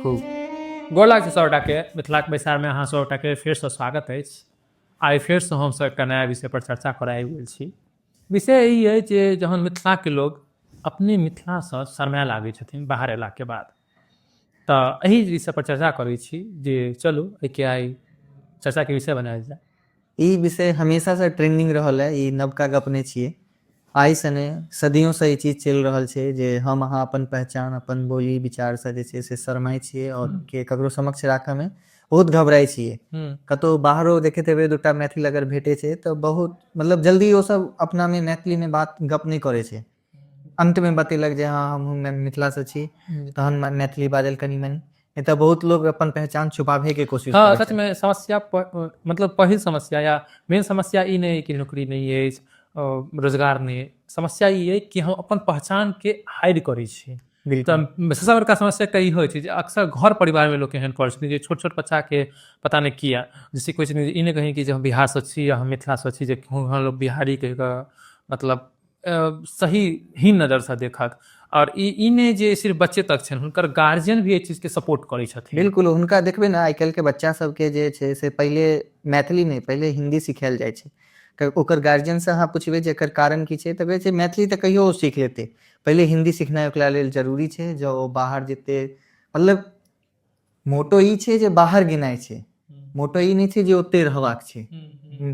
खूब गोर लागै छै सबटाके मिथिलाक बैसारमे अहाँ सबटाके फेरसँ स्वागत अछि। आइ फेरसँ हमसब एकटा नया विषय पर चर्चा करऽ आबि गेल छी। विषय ई अछि जे जहन मिथिलाके लोग अपने मिथिलासँ शरमाए लागै छथिन बाहर अयलाके बाद, तऽ एही विषय पर चर्चा करै छी जे चलू एहिके आइ चर्चाके विषय बनायल जाय। ई विषय हमेशा से ट्रेंडिंग रहल है, ई नवका गप नहीं छिए। आइ से ने सदियों से ई चीज चल रहल छै जे हम अहाँ अपन पहचान अपन बोली विचार से जे छै से शरमाई छिए और के ककरो समक्ष राखऽ में बहुत घबराई छिए। कतौ बाहरो देखैत हेबै दूटा मैथिल अगर भेटे छै तऽ बहुत मतलब जल्दी ओ सब अपना में मैथिली में बात गप नहीं करे छै। अंत में बतेलक जे हाँ हम मिथिला से छी तहन मैथिली बाजल कनी मनी, नहीं तो बहुत लोग अपन पहचान छुपावे के कोशिश हाँ करे सच छै। में समस्या मतलब पहिल समस्या या मेन समस्या ई नहीं है कि नौकरी नहीं अछि, रोजगार नहीं है। समस्या ई है कि हम अपन पहचान के हाइड करै छी। बिल्कुल तऽ सबसे बड़का समस्या कई होइ छै जे अक्सर घर परिवार में लोग एहन करै छथिन जे छोट छोट बच्चा के पता नहीं किया जैसे कोई छथिन ई नहीं कहीं कि जे हम बिहार से छी या हम मिथिला से छी जे हम लोग बिहारी कहि कऽ मतलब सही हीन नजर से देखत। और ई नहीं जे सिर्फ बच्चे तक छनि, हुनकर गार्जियन भी एहि चीज के सपोर्ट करै छथिन। बिल्कुल हुनका देखबे ना आइ काल्हि के बच्चा सबके जे छै से पहले मैथिली नहीं पहले हिंदी सिखायल जाइ छै। ओकर गार्जियन से अहाँ पुछबै जे एकर कारण की छै तऽ कहै छै मैथिली तऽ कहियो सीख लेतै, पहले हिंदी सिखनाइ ओकरा लेल जरूरी छै। जँ ओ बाहर जेतै मतलब मोटो ई छै जे बाहर गेनाइ छै, मोटो ई नहीं छै जे ओते रहबाक छै।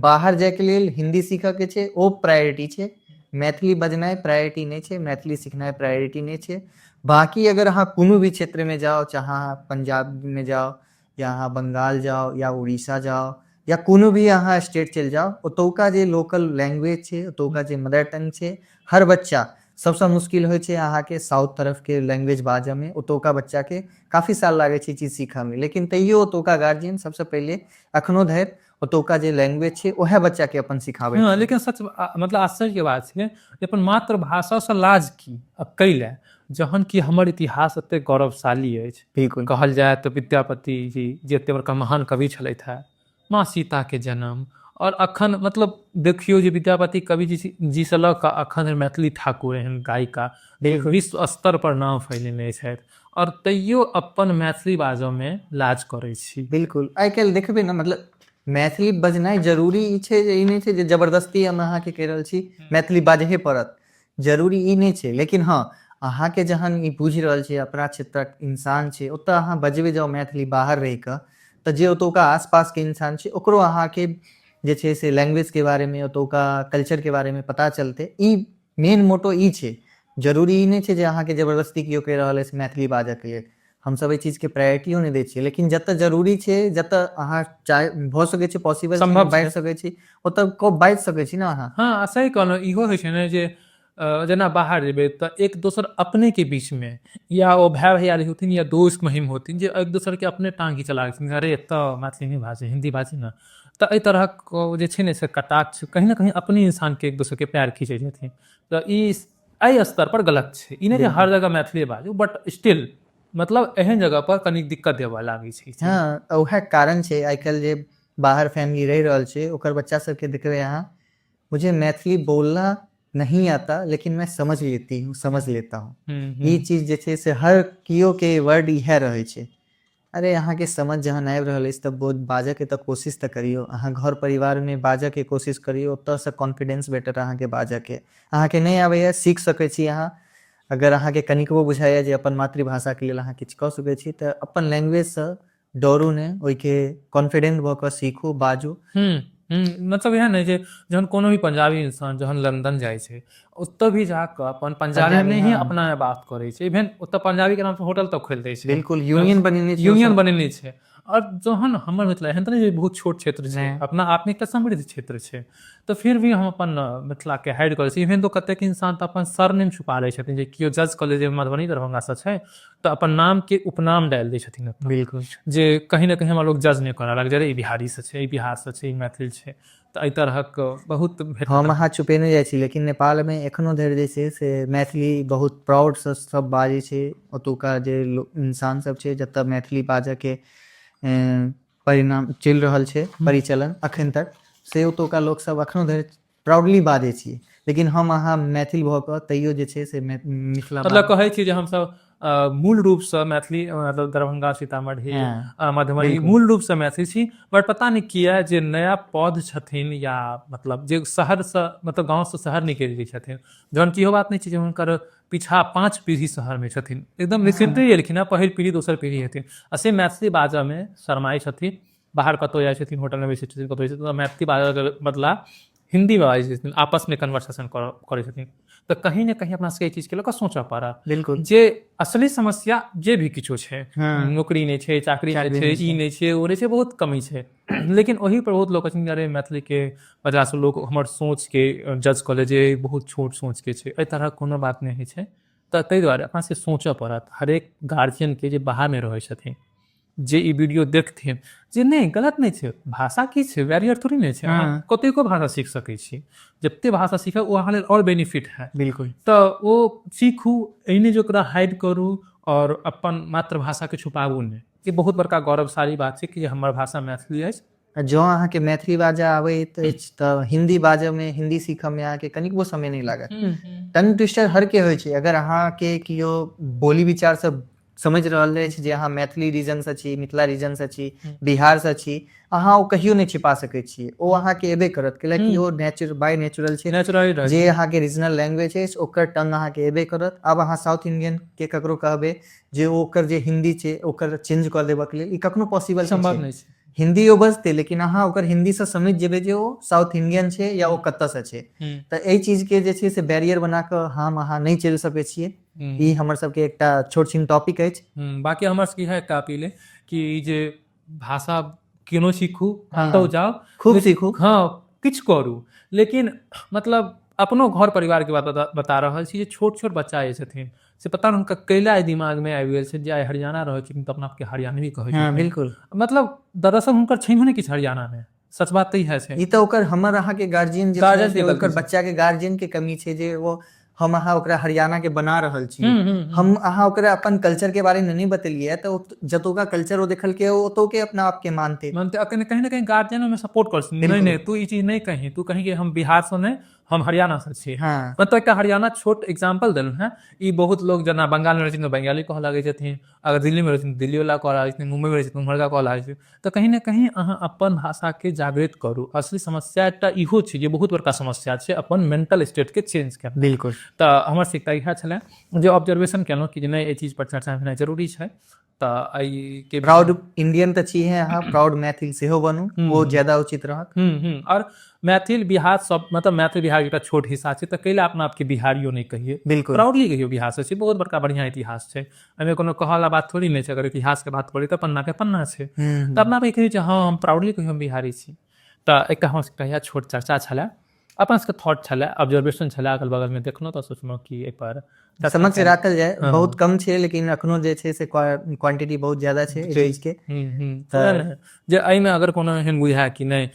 बाहर जायके लेल हिंदी सीखऽ के छै, ओ प्रायोरिटी छै। मैथिली बजनाइ प्रायोरिटी नहीं छै, मैथिली सिखनाइ प्रायोरिटी नहीं छै। बाकी अगर अहाँ कोनो भी क्षेत्र में जाओ, चाहे अहाँ पंजाब में जाओ या अहाँ बंगाल जाओ या उड़ीसा जाओ या कोनो भी अहाँ स्टेट चलि जाओ, ओतुका जे लोकल लैंग्वेज छै, ओतुका जे मदर टंग छै, हर बच्चा सबसे मुश्किल होइ छै अहाँके साउथ तरफ के लैंग्वेज बाजऽ में। ओतुका बच्चा के काफी साल लागे छै चीज सीखऽ में, लेकिन तैयो ओतुका गार्जियन सबसे पहले अखनो धरि ओतुका जे लैंग्वेज छै ओहे बच्चा के अपन सिखाबै हाँ छै। लेकिन सच मतलब आश्चर्य के बात छै जे अपन मातृभाषा से लाज की कैले, जहन कि हमर इतिहास एते गौरवशाली अछि। बिल्कुल कहल जाए तऽ विद्यापति जी जे एते बड़का महान कवि छलथि है, माँ सीता के जन्म और अखन मतलब देखियौ जे विद्यापति कवि जी से लऽ कऽ अखन मैथिली ठाकुर एहन गायिका बिल्कुल विश्व स्तर पर नाम फैलेने छथि, और तैयो अपन मैथिली बाजऽ में लाज करै छी। बिल्कुल आइ काल्हि देखबै ना मतलब मैथिली बजनाइ जरूरी ई छै जे ई नहीं छै जे जबरदस्ती हम अहाँके कहि रहल छी मैथिली बाजहे पड़त, जरूरी ई नहीं छै। लेकिन हाँ अहाँके जहन ई बुझि रहल छी अपना क्षेत्रक इंसान छै, ओतऽ अहाँ बजबै जाउ मैथिली बाहर रहि कऽ तऽ जे ओतुका आसपास के इंसान छै ओकरो अहाँके जे छै से लैंग्वेज के बारे में ओतुका कल्चर के बारे में पता चलतै। ई मेन मोटो ई छै, जरूरी ई नहीं छै जे अहाँके जबरदस्ती केओ कहि रहल अछि मैथिली बाजऽ के लेल। हमसब एहि चीज के प्रायोरिटियो नहीं दै छियै, लेकिन जतऽ जरूरी छै जतऽ अहाँ चाहे भऽ सकै छै पॉसिबल छै संभव बाजि छै। सकै छी ओतऽ बाजि सकै छी ना अहाँ। हाँ सही कहलहुँ, इहो होइ छै ने जे जेना बाहर जेबै तऽ एक दोसर अपने के बीच में या ओ भाई भैयारी होथिन या दोस्त महिम होथिन जे एक दोसर के अपने टाँग घिंचऽ लागथिन, अरे एतऽ मैथिली नहीं बाजै हिंदी बाजी ना। तऽ एहि तरहक जे छै ने से कटाक्ष कहीं ना कहीं अपने इंसान के एक दोसर के पैर खींचै छथिन। तऽ ई एहि स्तर पर गलत छै, ई नहीं जे बिल्कुल हर जगह मैथिली बाजू, बट स्टिल मतलब एहन जगह पर कनी दिक्कत देबऽ लागै छै ई चीज। हाँ उहे कारण छै आइ काल्हि जे बाहर फैमिली रहि रहल छै ओकर बच्चा सबके देखबै अहाँ, मुझे मैथिली बोलना नहीं आता लेकिन मैं समझ लेती हूँ समझ लेता हूँ। ई चीज जे छै से हर केओ के वर्ड इहे रहै छै। अरे अहाँके समझ जहन आबि रहल अछि तऽ बाजऽ के तऽ कोशिश तऽ करियौ, अहाँ घर परिवार में बाजऽ के कोशिश करियौ, ओतऽसँ कॉन्फिडेंस भेटत अहाँके बाजऽ के। अहाँके नहीं आबैए सीख सकै छी अहाँ, अगर अहाँके कनिकबो बुझाइए जे अपन मातृभाषा के लेल अहाँ किछु कऽ सकै छी तऽ अपन लैंग्वेज से डरू नहीं, ओहिके कॉन्फिडेंट भऽ कऽ सीखू बाजू। मतलब इएह ने जे जहन कोनो भी पंजाबी इंसान जहन लंदन जाइ छै ओतऽ भी जाकऽ अपन पंजाबी पंजाबी में ही हाँ अपना बात करै छै, इवन ओतऽ पंजाबी के नाम से होटल तक खोलि दै छै, बिल्कुल यूनियन बनेने छै ओ यूनियन सब। बनेने छै। और जहन हमर मिथिला एहन तऽ नहीं जे बहुत छोट क्षेत्र छै, नहीं अपना आप में एकटा समृद्ध क्षेत्र छै, तऽ फिर भी हम अपन मिथिला के हाइड करै छी। इवन तो कतेक इंसान तऽ अपन सरनेम छुपा लै छथिन, जे केओ जज कऽ ले जे मधुबनी दरभंगा से छै तऽ अपन नाम के उपनाम डालि दै छथिन ओतऽ, बिल्कुल जे कहीं ना कहीं हमरा लोग जज नहीं करऽ लागै जे ई बिहारी से छै, ई बिहार से छै, ई मैथिल छै। तऽ एहि तरहक बहुत हम अहाँ छुपेने जाइ छी, लेकिन नेपाल में एखनो धरि जे छै से मैथिली बहुत प्राउड से सब बाजै छै। ओतुका जे इंसान सब छै जतऽ मैथिली बाजऽ के परिणाम चलि रहल छै परिचलन अखन तक से ओतुका लोक सब अखनो धरि प्राउडली बाजै छियै। लेकिन हम अहाँ मैथिल भऽ कऽ तैयो जे छै से मिथिला मतलब कहै छी जे हमसब मूल रूपसँ मैथिली मतलब दरभंगा सीतामढ़ी हाँ, मधुबनी बिल्कुल। मूल रूपसँ मैथिली छी, बट पता नहीं किया जे नया पौध छथिन या मतलब जे शहरसँ मतलब गाँवसँ शहर निकलि गेल छथिन, जहन किहो बात नहीं छै जे हुनकर पीछा 5 पीढ़ी शहरमे छथिन, एकदम रिसेंटली एलखिन हँ, पहिल पीढ़ी दोसर पीढ़ी हेथिन आ से मैथिली बाजऽमे शरमाइ छथिन, बाहर कतहु जाइ छथिन, होटलमे बैसै छथिन, कतहु जाइ छथिन तऽ मैथिली बाजऽके बदला हिन्दीमे बाजै छथिन, आपसमे कन्वर्सेशन करै छथिन। तऽ कहीं ना कहीं अपना सबके ई चीजके लऽ कऽ सोचऽ पड़त बिल्कुल। जे असली समस्या जे भी किछो छै, हाँ। नौकरी नहीं छै, चाकरी नहीं चाकरी छै, नहीं ई छै। नहीं छै, ओ नहीं छै, बहुत कमी छै। लेकिन ओही पर बहुत लोग कहथिन अरे मैथिलीके वजहसँ लोग हमर सोचके जज कऽ ले जे बहुत छोट सोचके छै, एहि तरहक कोनो बात नहीं होइ छै। तऽ ताहि दुआरे अपना सबके सोचऽ पड़त, हरेक गार्जियनके जे बाहरमे रहै छथिन, जे ई वीडियो देखथिन, जे नहीं गलत नहीं छै, भाषा की छै, बैरियर थोड़ी नहीं छै, अहाँ हाँ। कतेको भाषा सीख सकै छी, जते भाषा सीखब ओ अहाँ लेल आओर बेनिफिट है। बिल्कुल। तऽ ओ सीखू, एहने जे ओकरा हाइड करू और अपन मातृभाषाके छुपाबू नहि, ई बहुत बड़का गौरवशाली बात छै कि हमर भाषा मैथिली अछि। आ जँ अहाँके मैथिली बाजऽ आबैत अछि तऽ हिंदी बाजऽमे, हिंदी सीखऽमे अहाँके कनिकबो समय नहीं लागत। टंग ट्विस्टर हर के होइ छै, अगर अहाँके कियो बोली विचारसँ समझि रहल अछि जे अहाँ मैथिली रीजनसँ छी, मिथिला रीजनसँ छी, बिहारसँ छी, अहाँ ओ कहियो नहीं छिपा सकैत छियै, ओ अहाँके एबे करत, कैलाकि ओ बाय नेचुरल छै। नेचुरली रहै जे छै। अहाँके रीजनल लैंग्वेज अछि ओकर टंग अहाँके एबे करत। आब अहाँ साउथ इंडियन के ककरो कहबै जे ओकर जे हिंदी छै ओकर चेंज कऽ देबऽके लेल, ई कखनो पॉसिबल नहीं संभव छै। नहीं छै। हिंदी ओ बजतै, लेकिन अहाँ ओकर हिंदीसँ समझि जेबै जे ओ साउथ इंडियन छै या ओ कतऽसँ छै। तऽ एहि चीजके जे छै से बैरियर बना कऽ हम अहाँ नहीं चलि सकै छियै। ई हमर सबके एकटा छोट छिन टॉपिक अछि। बाकी हमर सबके इएह एकटा अपील अइ कि ई जे भाषा केनो सीखू, हाँ, कतहु जाउ, खूब सीखू। हाँ किछु करू, लेकिन मतलब अपनो घर परिवारके बात बता रहल छी जे छोट छोट बच्चा जे छथिन से पता नहीं हुनका कैला एहि दिमागमे आबि गेल छै जे आइ हरियाणा रहै छथिन तऽ अपना आपके हरियाणवी कहै हाँ, छथिन। बिल्कुल। मतलब दरअसल हुनकर छैहो नहीं किछु हरियाणामे, सच बात तऽ इएह छै। ई तऽ ओकर हमर अहाँके गार्जियन जे छै गार्जियन से के गलती ओकर छै। बच्चाके गार्जियन के कमी छै जे वो हम अहाँ ओकरा हरियाणा के बना रहल छियै। हम अहाँ ओकरा अपन कल्चर के बारे में नहीं बतेलिए तऽ जतुका कल्चर ओ देखलकै ओतोके अपना आपके मानते। कहीं ना कहीं गार्जियनो में सपोर्ट कर नहीं बिल्कुल। नहीं तू ई चीज नहीं कहीं, तू कहीं कि हम बिहार से नहीं हम हरियाणा से छी। हाँ। मतलब एकटा हरियाणा छोट एग्जाम्पल देलहुँ हैं। ई बहुत लोग जेना बंगाल में रहै छथिन तऽ बंगाली कहऽ लागै छथिन, अगर दिल्ली में रहै छथिन दिल्ली वाला कहऽ लागै छथिन, मुंबई में रहै छथिन उम्हरका कहऽ लागै छथिन। तऽ कहीं ना कहीं अहाँ अपन भाषाके जागृत करू। असली समस्या एकटा इहो छै जे बहुत बड़का समस्या छै अपन मेंटल स्टेटके चेंज करना। बिल्कुल। तऽ हमर सबके इएह छलै जे ऑब्जर्वेशन केलहुँ कि जे नहि एहि चीज पर चर्चा भेनाइ जरूरी छै। तऽ एहिके प्राउड इंडियन तऽ छियै अहाँ, प्राउड मैथिल सेहो बनू, ओ ज्यादा उचित रहत। और मैथिल बिहार सब मतलब मैथिल बिहार एकटा छोट हिस्सा छै तऽ कैला अपना आपके बिहारियो नहीं कहिए, बिल्कुल। प्राउडली कहियो बिहार से छी, बहुत बड़का बढ़िया इतिहास छै, एहिमे कोनो कहऽ वाला बात थोड़ी नहीं छै। अगर इतिहास के बात करी तऽ पन्ना के पन्ना छै, तऽ अपना आप कहियो हाँ हम प्राउडली कहियो हम बिहारी छी। तऽ एकटा हमर सबके इएह छोट चर्चा छलै, अपन सबके थॉट छलै, ऑब्जर्वेशन छलै, अगल बगलमे देखलहुँ तऽ सोचलहुँ कि एहिपर समझ से राखल जाए। बहुत कम छै लेकिन अखनो जे छै से क्वांटिटी बहुत ज्यादा छै एहि चीज के। जे एहिमे अगर कोनो एहन बुझाय कि नहीं